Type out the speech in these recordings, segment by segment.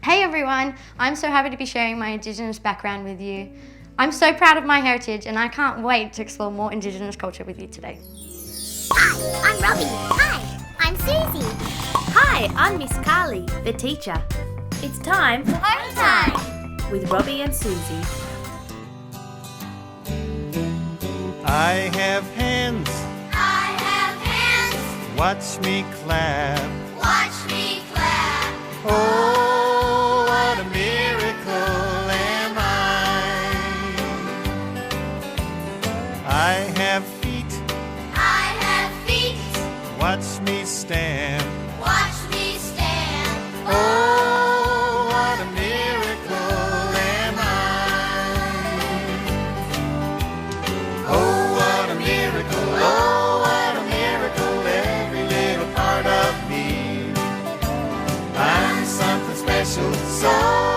Hey everyone, I'm so happy to be sharing my Indigenous background with you. I'm so proud of my heritage and I can't wait to explore more Indigenous culture with you today. Hi, I'm Robbie. Hi, I'm Susie. Hi, I'm Miss Carly, the teacher. It's time for Hometime with Robbie and Susie. I have hands. I have hands. Watch me clap. Watch me clap. Oh, what a miracle am I have feet. I have feet. Watch me stand. Watch me stand. Oh, what a miracle am Oh, what a miracle. Oh, what a miracle. Every little part of me. I'm something special, so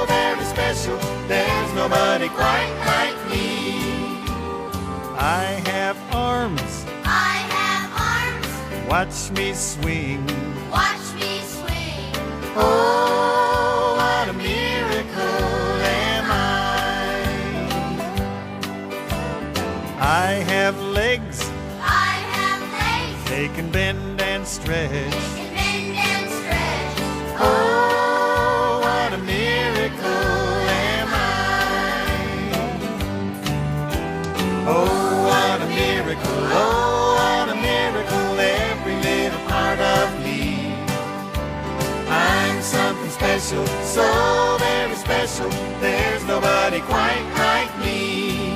very special. There's nobody quite like me. I have arms. I have arms. Watch me swing. Watch me swing. Oh, what a miracle am I have legs. I have legs. They can bend and stretch. They can bend and stretch. Oh, what a miracle am Oh, what a miracle. Oh, what a miracle. Every little part of me. I'm something special, so very special. There's nobody quite like me.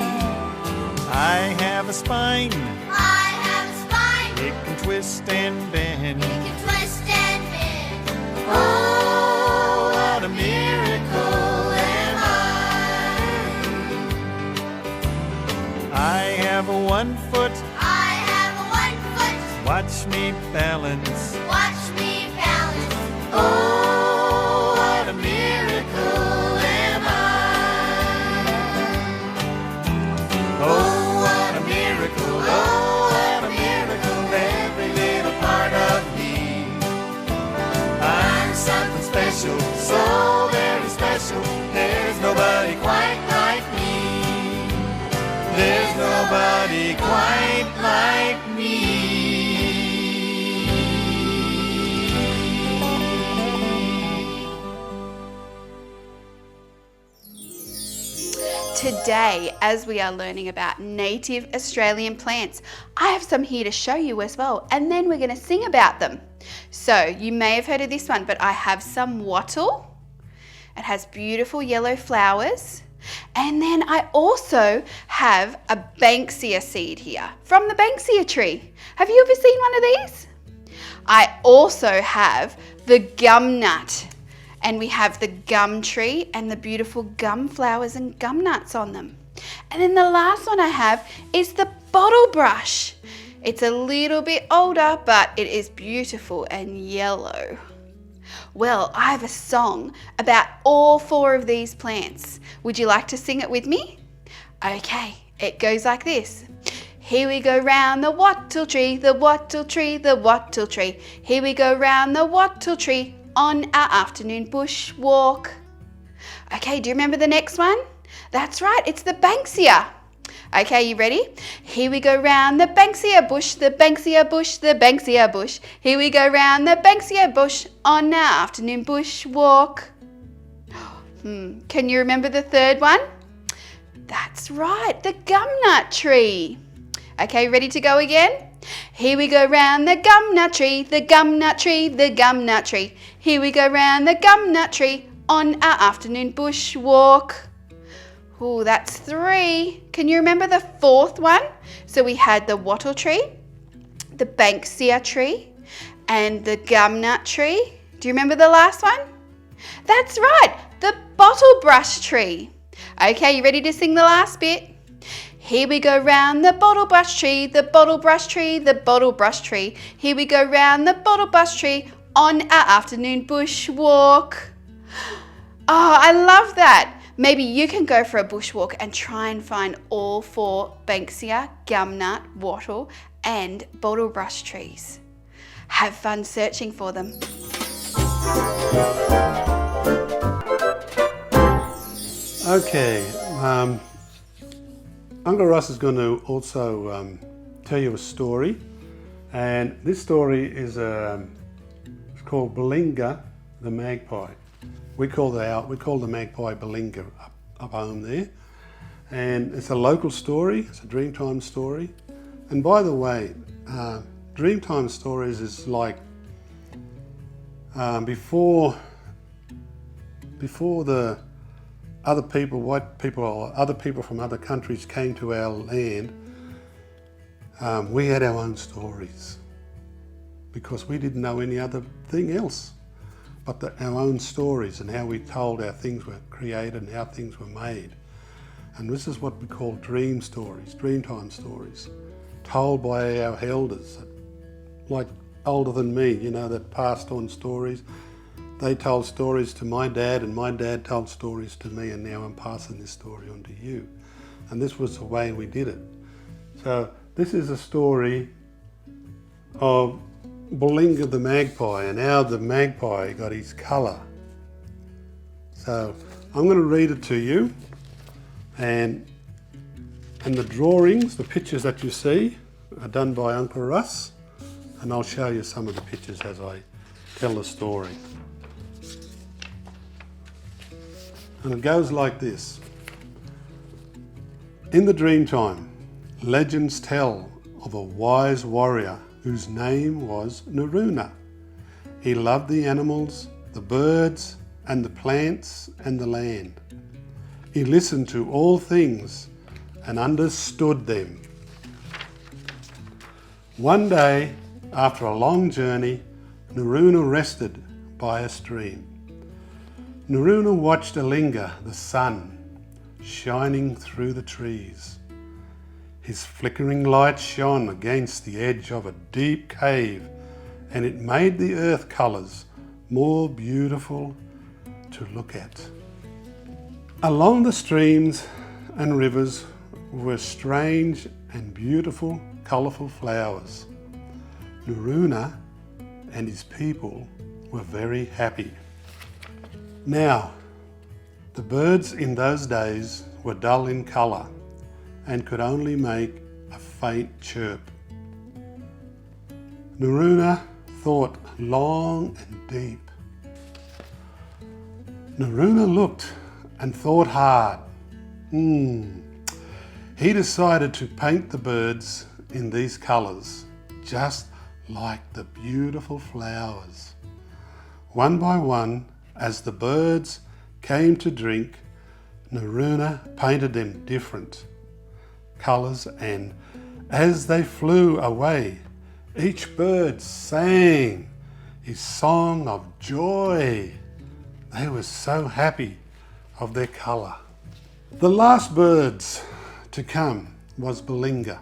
I have a spine. I have a spine. It can twist and bend. It can twist and bend. Oh, what a miracle am I have a 1 foot. I have a 1 foot. Watch me balance. Watch me balance. Oh, what a miracle am Oh, what a miracle. Oh, what a miracle. Every little part of me. I'm something special, so very special. There's nobody quite like me. There's nobody quite like me. Today, as we are learning about native Australian plants, I have some here to show you as well, and then we're going to sing about them. So you may have heard of this one, but I have some wattle. It has beautiful yellow flowers. And then I also have a banksia seed here from the banksia tree. Have you ever seen one of these? I also have the gum nut. And we have the gum tree and the beautiful gum flowers and gum nuts on them. And then the last one I have is the bottle brush. It's a little bit older, but it is beautiful and yellow. Well, I have a song about all 4 of these plants. Would you like to sing it with me? Okay, it goes like this. Here we go round the wattle tree, the wattle tree, the wattle tree. Here we go round the wattle tree on our afternoon bush walk. Okay, do you remember the next one? That's right, it's the banksia. Okay, you ready? Here we go round the banksia bush, the banksia bush, the banksia bush. Here we go round the banksia bush on our afternoon bush walk. Can you remember the third one? That's right, the gumnut tree. Okay, ready to go again? Here we go round the gumnut tree, the gumnut tree, the gumnut tree. Here we go round the gumnut tree on our afternoon bush walk. Oh, that's 3. Can you remember the 4th one? So we had the wattle tree, the banksia tree, and the gumnut tree. Do you remember the last one? That's right, the bottle brush tree. Okay, you ready to sing the last bit? Here we go round the bottle brush tree, the bottle brush tree, the bottle brush tree. Here we go round the bottle brush tree on our afternoon bush walk. Oh, I love that. Maybe you can go for a bushwalk and try and find all 4 banksia, gumnut, wattle and bottle brush trees. Have fun searching for them. Okay, Uncle Russ is going to also tell you a story, and this story is it's called Bilinga, the magpie. We call the magpie Bilinga up home there, and it's a local story. It's a Dreamtime story, and by the way, Dreamtime stories is like before the other people, white people or other people from other countries came to our land, we had our own stories because we didn't know any other thing else but our own stories and how we told how things were created and how things were made. And this is what we call dream stories, Dreamtime stories, told by our elders, like older than me, you know, that passed on stories. They told stories to my dad, and my dad told stories to me, and now I'm passing this story on to you. And this was the way we did it. So this is a story of Bilinga the magpie and how the magpie got his colour. So I'm going to read it to you, and the drawings, the pictures that you see are done by Uncle Russ, and I'll show you some of the pictures as I tell the story. And it goes like this. In the Dreamtime, legends tell of a wise warrior whose name was Naruna. He loved the animals, the birds, and the plants and the land. He listened to all things and understood them. One day, after a long journey, Naruna rested by a stream. Naruna watched Bilinga, the sun, shining through the trees. His flickering light shone against the edge of a deep cave, and it made the earth colours more beautiful to look at. Along the streams and rivers were strange and beautiful, colourful flowers. Naruna and his people were very happy. Now, the birds in those days were dull in colour and could only make a faint chirp. Naruna thought long and deep. Naruna looked and thought hard. He decided to paint the birds in these colours, just like the beautiful flowers. One by one, as the birds came to drink, Naruna painted them different colours, and as they flew away, each bird sang his song of joy. They were so happy of their colour. The last birds to come was Bilinga,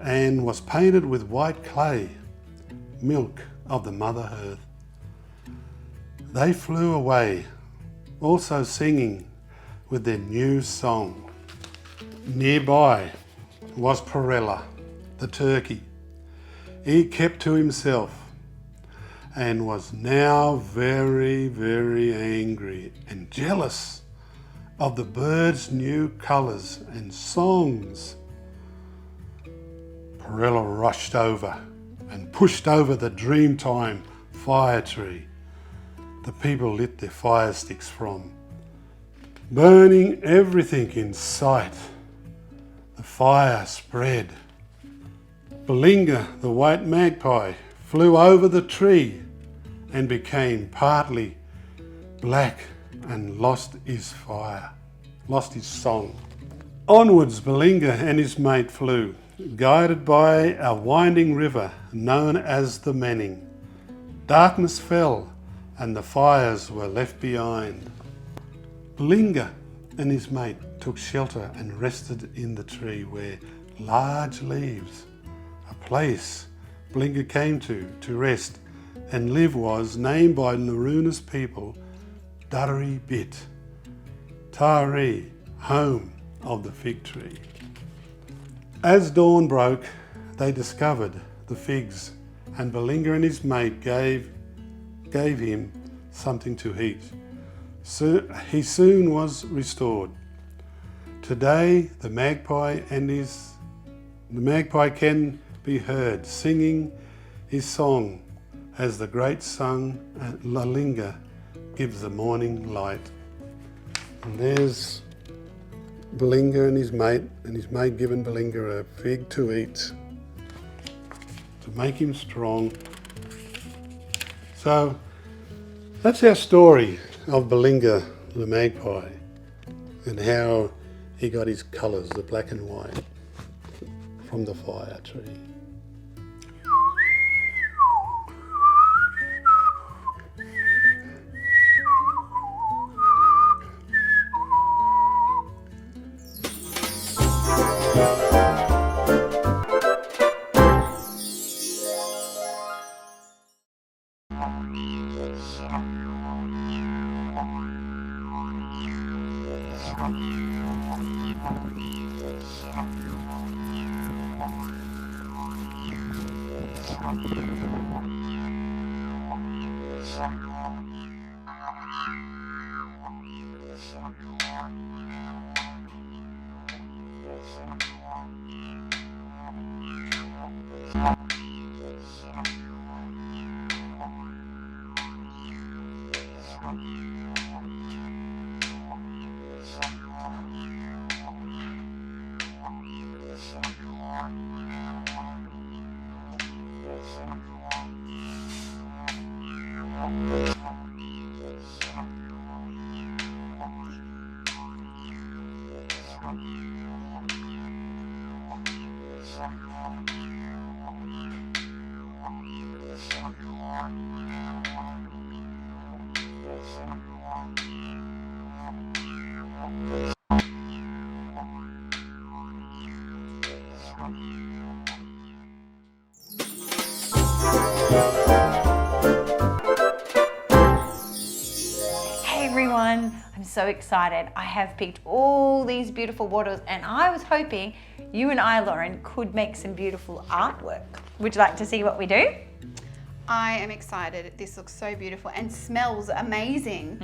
and was painted with white clay, milk of the Mother Earth. They flew away, also singing with their new song. Nearby was Perella, the turkey. He kept to himself and was now very, very angry and jealous of the birds' new colours and songs. Perella rushed over and pushed over the Dreamtime fire tree the people lit their fire sticks from, burning everything in sight. The fire spread. Bilinga, the white magpie, flew over the tree and became partly black and lost his song. Onwards Bilinga and his mate flew, guided by a winding river known as the Manning. Darkness fell and the fires were left behind. Bilinga and his mate took shelter and rested in the tree where large leaves, a place Bilinga came to rest and live, was named by Naruna's people Djarii Bit, Tari, home of the fig tree. As dawn broke, they discovered the figs, and Bilinga and his mate gave him something to eat. he soon was restored. Today, the magpie can be heard singing his song as the great sun at Bilinga gives the morning light. And there's Bilinga and his mate giving Bilinga a fig to eat to make him strong. So that's our story of Bilinga the magpie and how he got his colours, the black and white, from the fire tree. I'm so excited. I have picked all these beautiful wattles and I was hoping you and I, Lauren, could make some beautiful artwork. Would you like to see what we do? I am excited. This looks so beautiful and smells amazing.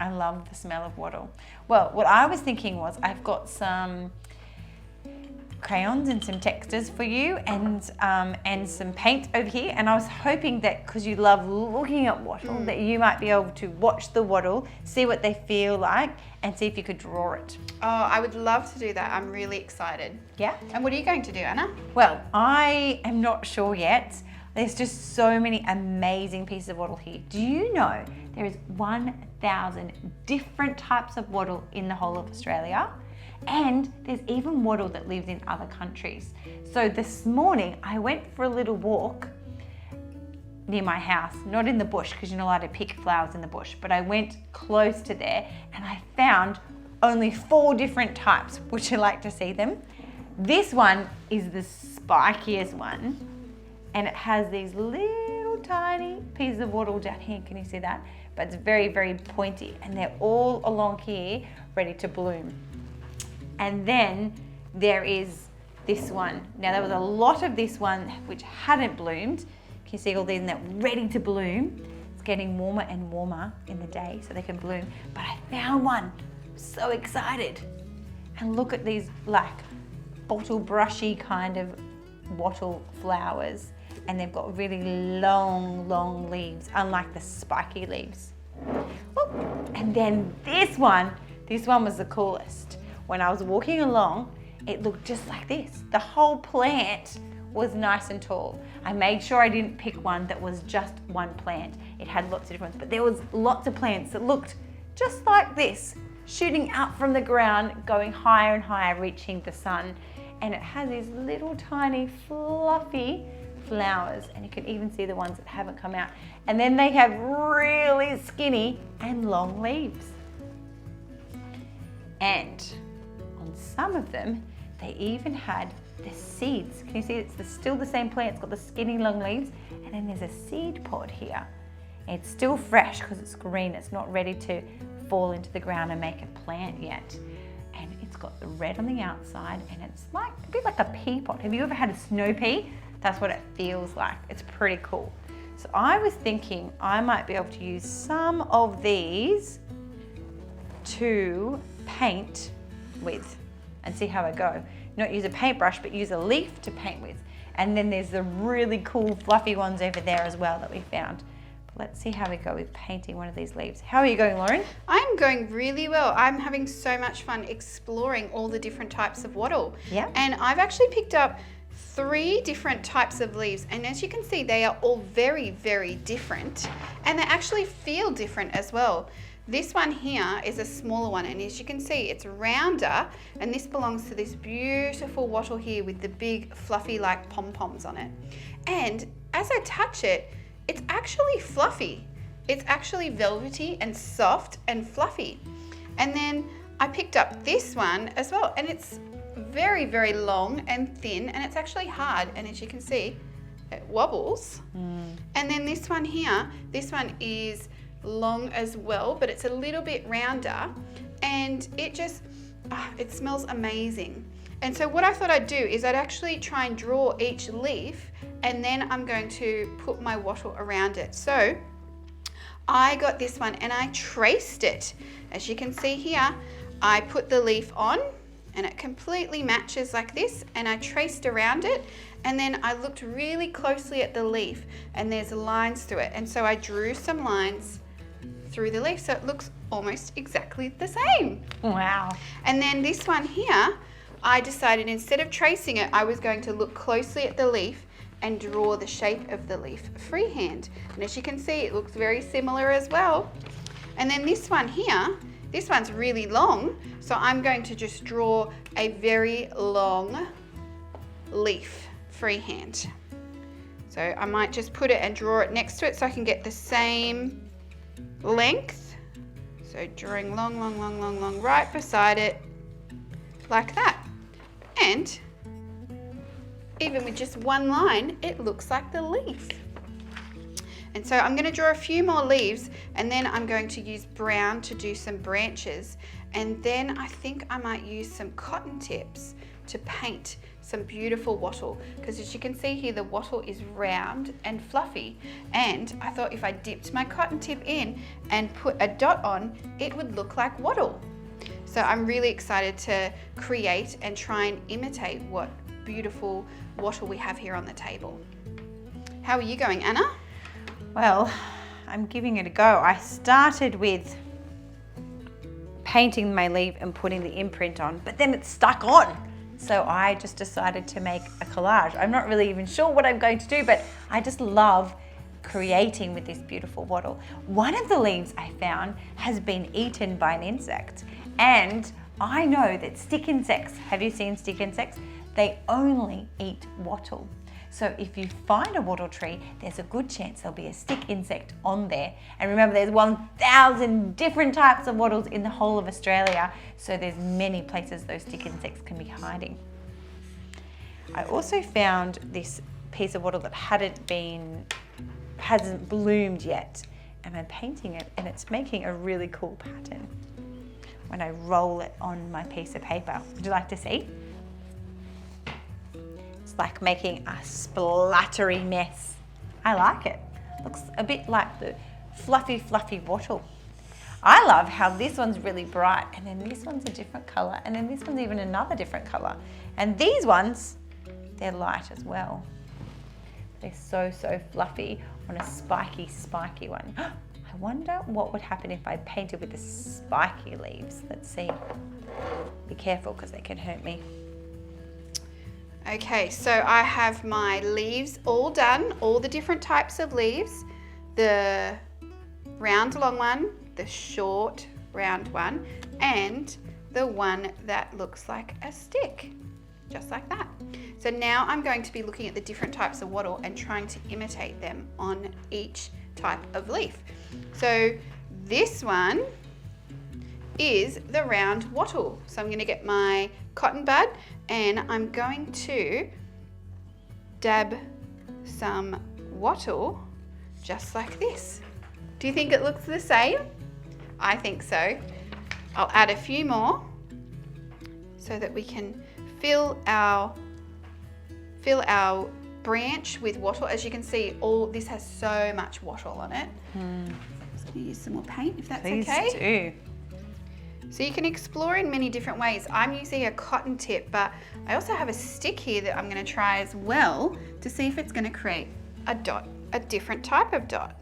I love the smell of wattle. Well, what I was thinking was I've got some crayons and some textures for you and some paint over here, and I was hoping that because you love looking at wattle that you might be able to watch the wattle, see what they feel like and see if you could draw it. Oh, I would love to do that. I'm really excited. Yeah? And what are you going to do, Anna? Well, I am not sure yet. There's just so many amazing pieces of wattle here. Do you know there is 1,000 different types of wattle in the whole of Australia? And there's even wattle that lives in other countries. So this morning I went for a little walk near my house, not in the bush because you're not allowed to pick flowers in the bush, but I went close to there and I found only 4 different types. Would you like to see them? This one is the spikiest one and it has these little tiny pieces of wattle down here. Can you see that? But it's very, very pointy and they're all along here ready to bloom. And then there is this one. Now there was a lot of this one which hadn't bloomed. Can you see all these and they're ready to bloom? It's getting warmer and warmer in the day so they can bloom. But I found one, I'm so excited. And look at these like bottle brushy kind of wattle flowers. And they've got really long, long leaves, unlike the spiky leaves. Oop. And then this one was the coolest. When I was walking along, it looked just like this. The whole plant was nice and tall. I made sure I didn't pick one that was just one plant. It had lots of different ones, but there was lots of plants that looked just like this, shooting out from the ground, going higher and higher, reaching the sun. And it has these little tiny fluffy flowers, and you can even see the ones that haven't come out. And then they have really skinny and long leaves. And on some of them, they even had the seeds. Can you see it's still the same plant? It's got the skinny long leaves, and then there's a seed pod here. It's still fresh because it's green. It's not ready to fall into the ground and make a plant yet. And it's got the red on the outside, and it's like a bit like a pea pod. Have you ever had a snow pea? That's what it feels like. It's pretty cool. So I was thinking I might be able to use some of these to paint with and see how I go. Not use a paintbrush, but use a leaf to paint with. And then there's the really cool fluffy ones over there as well that we found. But let's see how we go with painting one of these leaves. How are you going, Lauren? I'm going really well. I'm having so much fun exploring all the different types of wattle. Yeah. And I've actually picked up 3 different types of leaves, and as you can see, they are all very, very different, and they actually feel different as well. This one here is a smaller one, and as you can see, it's rounder, and this belongs to this beautiful wattle here with the big fluffy like pom-poms on it. And as I touch it, it's actually fluffy. It's actually velvety and soft and fluffy. And then I picked up this one as well, and it's very, very long and thin, and it's actually hard, and as you can see, it wobbles. And then this one here, this one is long as well, but it's a little bit rounder, and it just it smells amazing. And so what I thought I'd do is I'd actually try and draw each leaf, and then I'm going to put my wattle around it. So I got this one and I traced it. As you can see here, I put the leaf on and it completely matches like this, and I traced around it, and then I looked really closely at the leaf, and there's lines through it, and so I drew some lines through the leaf so it looks almost exactly the same. Wow. And then this one here, I decided instead of tracing it, I was going to look closely at the leaf and draw the shape of the leaf freehand. And as you can see, it looks very similar as well. And then this one here, this one's really long, so I'm going to just draw a very long leaf freehand. So I might just put it and draw it next to it so I can get the same length. So drawing long, long, long, long, long right beside it, like that. And even with just one line, it looks like the leaf. And so I'm going to draw a few more leaves, and then I'm going to use brown to do some branches, and then I think I might use some cotton tips to paint some beautiful wattle, because as you can see here, the wattle is round and fluffy, and I thought if I dipped my cotton tip in and put a dot on, it would look like wattle. So I'm really excited to create and try and imitate what beautiful wattle we have here on the table. How are you going, Anna? Well, I'm giving it a go. I started with painting my leaf and putting the imprint on, but then it stuck on. So I just decided to make a collage. I'm not really even sure what I'm going to do, but I just love creating with this beautiful wattle. One of the leaves I found has been eaten by an insect, and I know that stick insects, have you seen stick insects? They only eat wattle. So if you find a wattle tree, there's a good chance there'll be a stick insect on there. And remember, there's 1,000 different types of wattles in the whole of Australia, so there's many places those stick insects can be hiding. I also found this piece of wattle that hasn't bloomed yet, and I'm painting it, and it's making a really cool pattern when I roll it on my piece of paper. Would you like to see? Like making a splattery mess. I like it. Looks a bit like the fluffy wattle. I love how this one's really bright, and then this one's a different color, and then this one's even another different color. And these ones, they're light as well. They're so fluffy on a spiky one. I wonder what would happen if I painted with the spiky leaves. Let's see. Be careful, because they can hurt me. Okay, so I have my leaves all done, all the different types of leaves, the round long one, the short round one, and the one that looks like a stick, just like that. So now I'm going to be looking at the different types of wattle and trying to imitate them on each type of leaf. So this one is the round wattle. So I'm going to get my cotton bud and I'm going to dab some wattle just like this. Do you think it looks the same? I think so. I'll add a few more so that we can fill our branch with wattle. As you can see, all this has so much wattle on it. Just going to use some more paint if that's okay. Please do. So you can explore in many different ways. I'm using a cotton tip, but I also have a stick here that I'm going to try as well to see if it's going to create a dot, a different type of dot.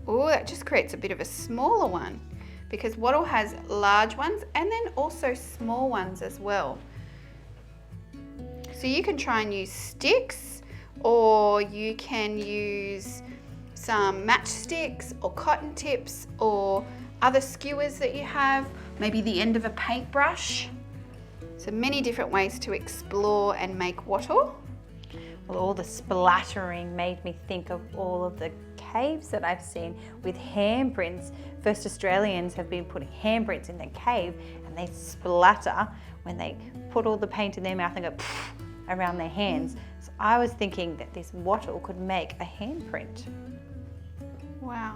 Oh, that just creates a bit of a smaller one because wattle has large ones and then also small ones as well. So you can try and use sticks, or you can use some matchsticks or cotton tips or other skewers that you have, maybe the end of a paintbrush. So many different ways to explore and make wattle. Well, all the splattering made me think of all of the caves that I've seen with handprints. First Australians have been putting handprints in their cave and they splatter when they put all the paint in their mouth and go around their hands. So I was thinking that this wattle could make a handprint. Wow.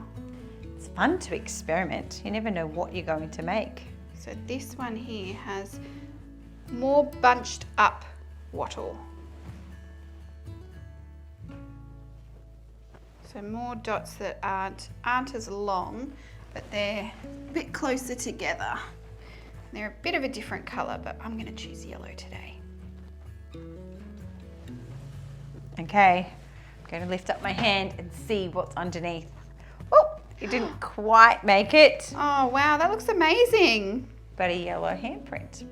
It's fun to experiment. You never know what you're going to make. So this one here has more bunched up wattle. So more dots that aren't as long, but they're a bit closer together. They're a bit of a different colour, but I'm going to choose yellow today. Okay, I'm going to lift up my hand and see what's underneath. Oh, it didn't quite make it, Oh wow, that looks amazing. but a yellow handprint.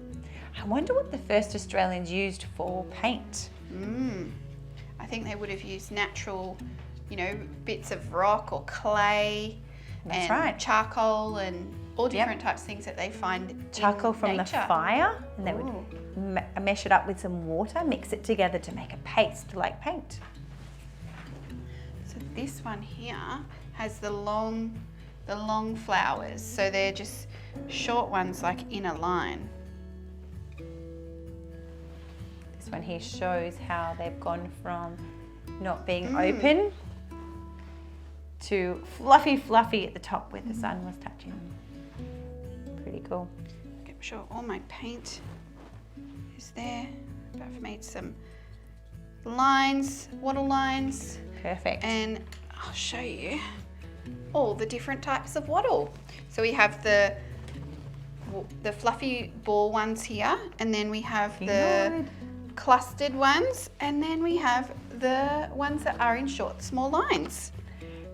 I wonder what the first Australians used for paint. I think they would have used natural, bits of rock or clay. That's and right. charcoal and all different types of things that they find Charcoal in from nature. the fire, and they would mesh it up with some water, mix it together to make a paste like paint. So this one here has the long flowers. So they're just short ones like in a line. This one here shows how they've gone from not being open to fluffy at the top where the sun was touching them. Pretty cool. Make sure all my paint is there. I've made some lines, wattle lines, Perfect. and I'll show you all the different types of wattle. So we have the fluffy ball ones here, and then we have the clustered ones, and then we have the ones that are in short, small lines.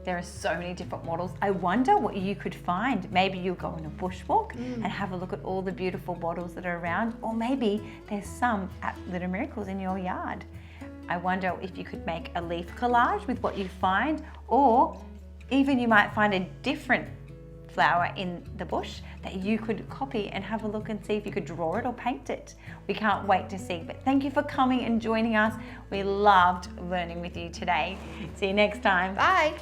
There are so many different wattles. I wonder what you could find. Maybe you'll go on a bushwalk and have a look at all the beautiful wattles that are around, or maybe there's some at Little Miracles in your yard. I wonder if you could make a leaf collage with what you find, or even you might find a different flower in the bush that you could copy and have a look and see if you could draw it or paint it. We can't wait to see. But thank you for coming and joining us. We loved learning with you today. See you next time. Bye.